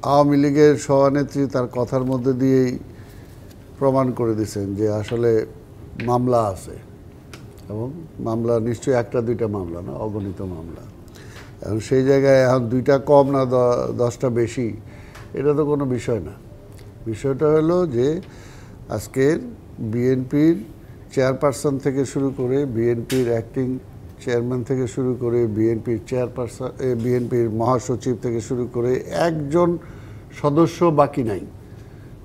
আওয়ামী লীগের সভানেত্রী তার কথার মধ্যে দিয়েই প্রমাণ করে দিয়েছেন যে আসলে মামলা আছে এবং মামলা নিশ্চয়ই একটা দুইটা মামলা না, অগণিত মামলা। এখন সেই জায়গায় এখন দুইটা কম না 10টা বেশি, এটা তো কোনো বিষয় না। বিষয়টা হলো যে আজকের বিএনপির চেয়ারপারসন থেকে শুরু করে, বিএনপির অ্যাক্টিং চেয়ারম্যান থেকে শুরু করে, বিএনপির চেয়ারপারসন, বিএনপির মহাসচিব থেকে শুরু করে একজন সদস্য বাকি নাই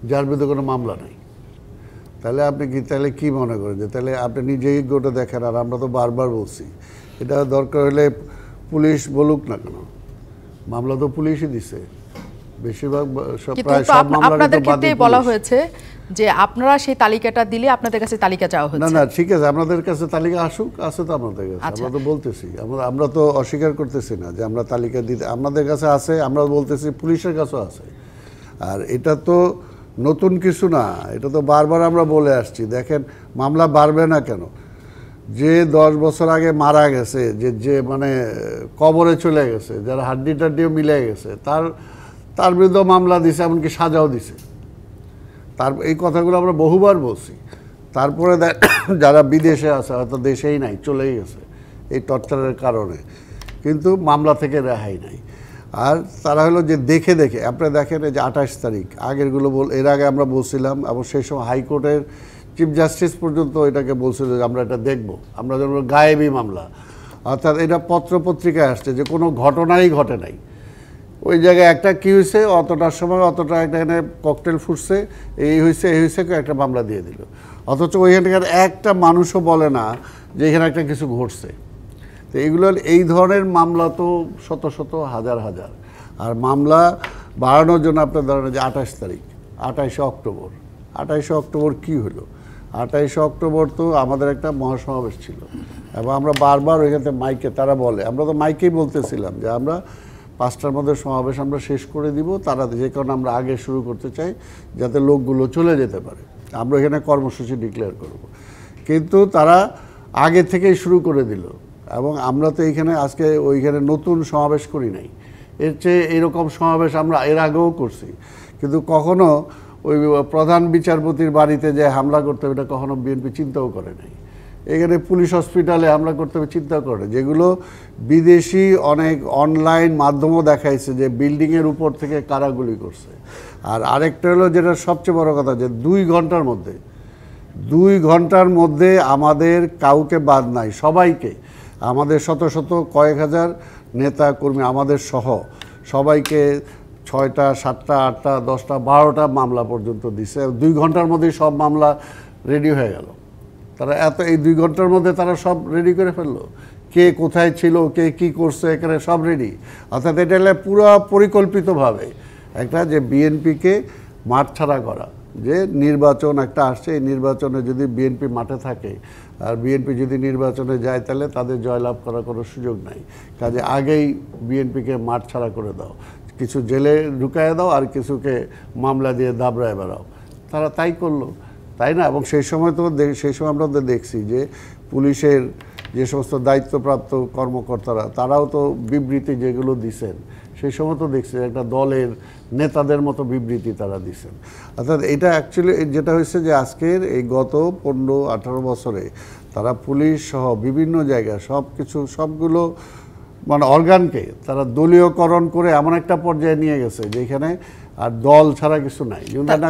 যার বিরুদ্ধে কোনো মামলা নাই। তাহলে আপনি তাহলে কি মনে করেন যে তাহলে আপনি নিজেই গোটা দেখেন? আর আমরা তো বারবার বলছি এটা দরকার হলে পুলিশ বলুক না কেন, মামলা তো পুলিশই দিছে বেশিরভাগ, প্রায় সব মামলা। আপনাদের ক্ষেত্রে বলা হয়েছে যে আপনারা সেই তালিকাটা দিলে আপনাদের কাছে তালিকা চাওয়া হচ্ছে। না না, ঠিক আছে, আপনাদের কাছে তালিকা আসুক, আছে তো আমাদের কাছে, আমরা তো বলতেছি, আমরা তো অস্বীকার করতেছি না যে আমরা তালিকা দিতে, আমাদের কাছে আছে, আমরা বলতেছি পুলিশের কাছেও আছে। আর এটা তো নতুন কিছু না, এটা তো বারবার আমরা বলে আসছি। দেখেন মামলা বাড়বে না কেন? যে 10 বছর আগে মারা গেছে, যে মানে কবরে চলে গেছে, যার হাড্ডি টাড্ডিও মিলে গেছে, তার বিরুদ্ধে মামলা দিছে, এমনকি সাজাও দিছে। এই কথাগুলো আমরা বহুবার বলছি। তারপরে যারা বিদেশে আছে, হয়তো দেশেই নাই, চলেই গেছে এই টর্চারের কারণে, কিন্তু মামলা থেকে রেহাই নাই। আর তারা হলো যে দেখে দেখে, আপনারা দেখেন এই যে 28 তারিখ আগেরগুলো এর আগে আমরা বলছিলাম, এবং সেই সময় হাইকোর্টের চিফ জাস্টিস পর্যন্ত এটাকে বলছিল যে আমরা এটা দেখব, আমরা যেন গায়েবী মামলা, অর্থাৎ এটা পত্রপত্রিকায় আসছে যে কোনো ঘটনাই ঘটে নাই। ওই জায়গায় একটা কী হয়েছে, অতটার সময় অতটা এখানে ককটেল ফুটছে, এই হয়েছে একটা মামলা দিয়ে দিল। অথচ ওইখানকার একটা মানুষও বলে না যে এখানে একটা কিছু ঘটছে। তো এইগুলো, এই ধরনের মামলা তো শত শত হাজার হাজার। আর মামলা বাড়ানোর জন্য আপনার ধরেন যে 28 তারিখ, 28শে অক্টোবর, 28শে অক্টোবর কী হলো? 28শে অক্টোবর তো আমাদের একটা মহাসমাবেশ ছিল, এবং আমরা বারবার ওইখানে মাইকে, তারা বলে, আমরা তো মাইকেই বলতেছিলাম যে আমরা 5টার মধ্যে সমাবেশ আমরা শেষ করে দিব। তারা যে কারণে আমরা আগে শুরু করতে চাই যাতে লোকগুলো চলে যেতে পারে, আমরা এখানে কর্মসূচি ডিক্লেয়ার করব। কিন্তু তারা আগে থেকেই শুরু করে দিল, এবং আমরা তো এইখানে আজকে ওইখানে নতুন সমাবেশ করি নাই, এর চেয়ে এরকম সমাবেশ আমরা এর আগেও করছি, কিন্তু কখনো ওই প্রধান বিচারপতির বাড়িতে যে হামলা করতে হবে এটা কখনো বিএনপি চিন্তাও করে নাই। এখানে পুলিশ হসপিটালে হামলা করতে হবে চিন্তা করে, যেগুলো বিদেশি অনেক অনলাইন মাধ্যমও দেখাইছে যে বিল্ডিংয়ের উপর থেকে কারা গুলি করছে। আর আরেকটা হলো যেটা সবচেয়ে বড় কথা, যে 2 ঘন্টার মধ্যে আমাদের কাউকে বাদ নাই, সবাইকে, আমাদের শত শত কয়েক হাজার নেতা কর্মী আমাদের সহ সবাইকে 6টা 7টা 8টা 10টা 12টা মামলা পর্যন্ত দিছে। 2 ঘন্টার মধ্যেই সব মামলা রেডি হয়ে গেল। তারা এই 2 ঘন্টার মধ্যে তারা সব রেডি করে ফেললো, কে কোথায় ছিল, কে কি করছে, এখানে সব রেডি। অর্থাৎ এটা হলে পুরো পরিকল্পিতভাবে একটা, যে বিএনপিকে মাঠ ছাড়া করা, যে নির্বাচন একটা আসছে, এই নির্বাচনে যদি বিএনপি মাঠে থাকে আর বিএনপি যদি নির্বাচনে যায় তাহলে তাদের জয়লাভ করার কোনো সুযোগ নাই। কাজে আগেই বিএনপিকে মাঠ ছাড়া করে দাও, কিছু জেলে ঢুকায় দাও আর কিছুকে মামলা দিয়ে দাবড়ায় বেড়াও। তারা তাই করলো, তাই না? এবং সেই সময় আমরা তো দেখছি যে পুলিশের যে সমস্ত দায়িত্বপ্রাপ্ত কর্মকর্তারা, তারাও তো বিবৃতি যেগুলো দিছেন, সেই সময় তো দেখছি একটা দলের নেতাদের মতো বিবৃতি তারা দিছেন। অর্থাৎ এটা অ্যাকচুয়ালি যেটা হয়েছে যে আজকের এই গত 15-18 বছরে তারা পুলিশ সহ বিভিন্ন জায়গায় সবগুলো মানে অর্গানকে তারা দলীয়করণ করে এমন একটা পর্যায়ে নিয়ে গেছে যেখানে আর দল ছাড়া কিছু নাই।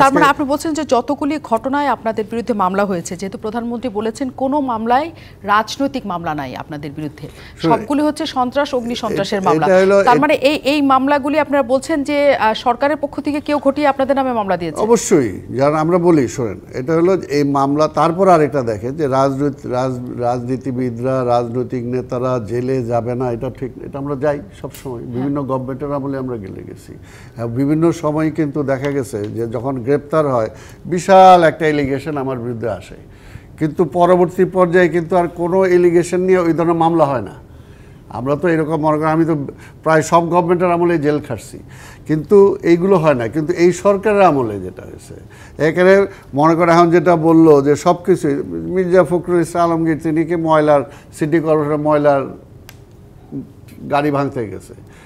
তার মানে আপনি বলছেন যে যতগুলি ঘটনায় আপনাদের বিরুদ্ধে মামলা হয়েছে, যেহেতু প্রধানমন্ত্রী বলেছেন কোনো মামলায় রাজনৈতিক মামলা নাই আপনাদের বিরুদ্ধে, সবগুলি হচ্ছে সন্ত্রাস, অগ্নি সন্ত্রাসের মামলা। তার মানে এই মামলাগুলি আপনারা বলছেন যে সরকারের পক্ষ থেকে কেউ ঘটিয়ে আপনাদের নামে মামলা দিয়েছে? অবশ্যই, যারা আমরা বলি, শোনেন, এটা হলো এই মামলা। তারপর আর এটা দেখেন যে রাজনীতিবিদরা, রাজনৈতিক নেতারা জেলে যাবে না, এটা ঠিক, এটা আমরা যাই সবসময়, বিভিন্ন গভর্নমেন্টের আমলে আমরা গেছি। বিভিন্ন সময় কিন্তু দেখা গেছে যে যখন গ্রেপ্তার হয় বিশাল একটা এলিগেশন আমার বিরুদ্ধে আসে, কিন্তু পরবর্তী পর্যায়ে কিন্তু আর কোনো এলিগেশন নিয়ে ওই ধরনের মামলা হয় না। আমরা তো এরকম মনে করি, আমি তো প্রায় সব গভর্নমেন্টের আমলে জেল খাটছি, কিন্তু এইগুলো হয় না। কিন্তু এই সরকারের আমলে যেটা হয়েছে, এখানে মনে করে এখন যেটা বললো যে সব কিছুই, মির্জা ফখরুল ইসলাম আলমগীর, তিনি কি সিটি কর্পোরেশনের ময়লার গাড়ি ভাঙতে গেছে,